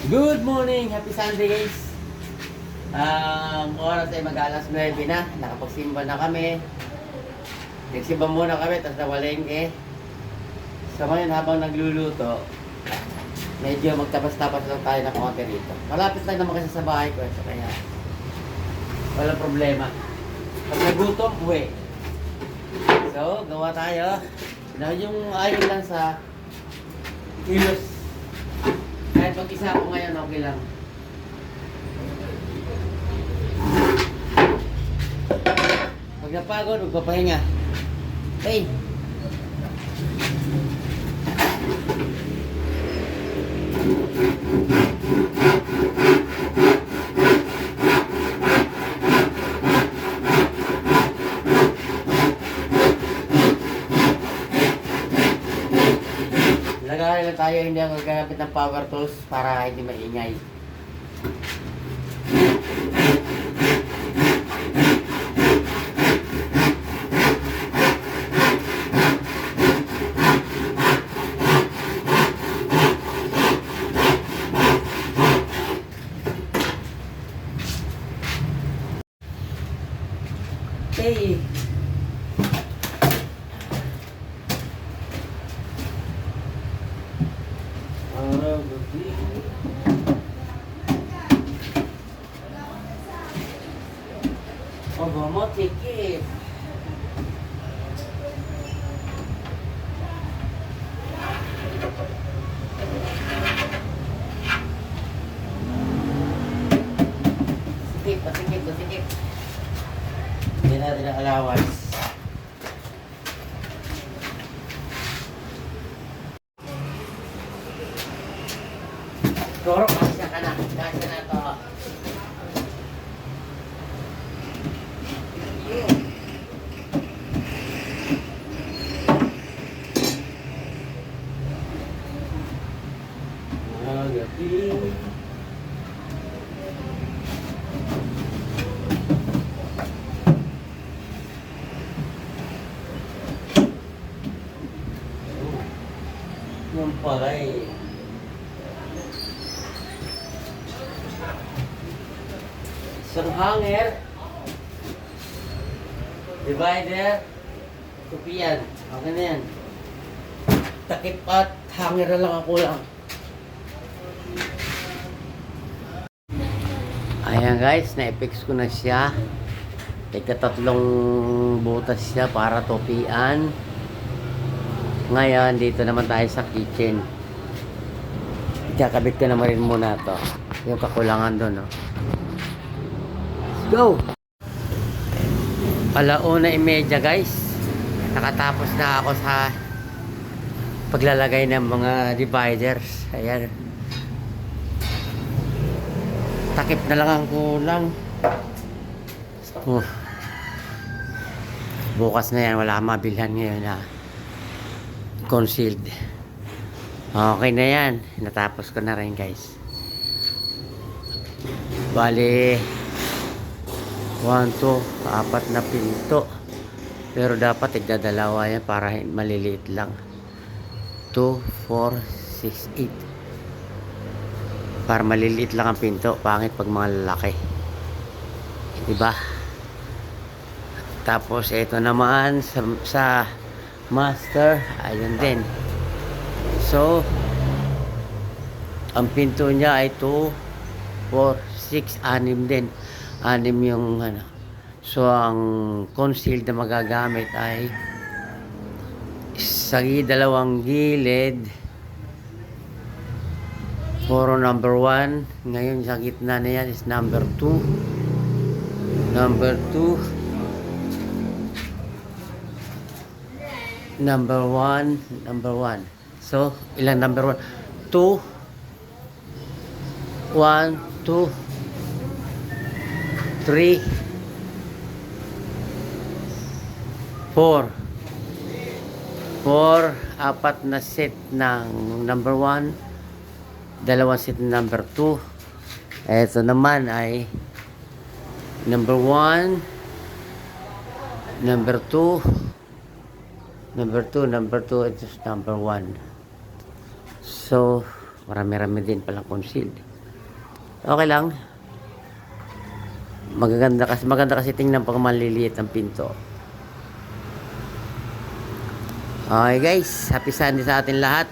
Good morning! Happy Sunday guys! Oras ay mag-alas 9 na. Nakapagsimba na kami. Nagsimba muna kami, tapos nawalengke. So ngayon habang nagluluto, medyo magtapas-tapas lang tayo ng konti rito. Malapit lang naman kasi sa bahay ko. So kaya walang problema. Pag nagutom, uwi. So, gawa tayo. Yung ayon lang sa kilos. Kahit mag-isa ako ngayon, okay lang. Pag napagod, magpapahinga. Hey! Lagay lang tayo, hindi ako gagamit ng power tools para hindi maingay. Okay. Oh, mo tikip. Sikip. Hindi natin ang allowance. Toro, kasya ka na. Kasya na to. Yung pala eh. Isang hanger. Divider. Kupiyan. Okay na yan. Takip at hanger na lang ako lang. Ayan guys, na-fix ko na siya. Ika-tatlong butas siya para topian. Ngayon, dito naman tayo sa kitchen. Kakabit ko naman rin muna to. Yung kakulangan doon, no? Let's go! 1:30 guys. Nakatapos na ako sa paglalagay ng mga dividers. Ayan. Takip na lang ang kulang. Bukas na yan. Wala akong mabilhan ngayon, ha? Concealed. Okay na yan. Natapos ko na rin guys. Bali 1, 2, 4 na pinto. Pero dapat igdadalawa yan para maliliit lang. 2, 4, 6, 8. Para maliliit lang ang pinto. Pangit pag mga lalaki. Diba? Tapos ito naman sa master, ayun din. So, ang pinto niya ay 2, 4, 6, 6 din. 6 yung ano. So, ang concealed na magagamit ay sa dalawang gilid. Puro number 1. Ngayon sa gitna na yan is number 2. Number 2. Number 1. So, ilang number 1? 2. 1, 2, 3, 4. 4 na set ng number 1. Dalawang set ng number 2. Ito naman ay number 1, number 2, number 2, ito is number 1. So, marami-rami din palang concealed. Okay lang. Maganda kasi tingnan pag maliliit ang pinto. Okay guys, happy Sunday sa atin lahat.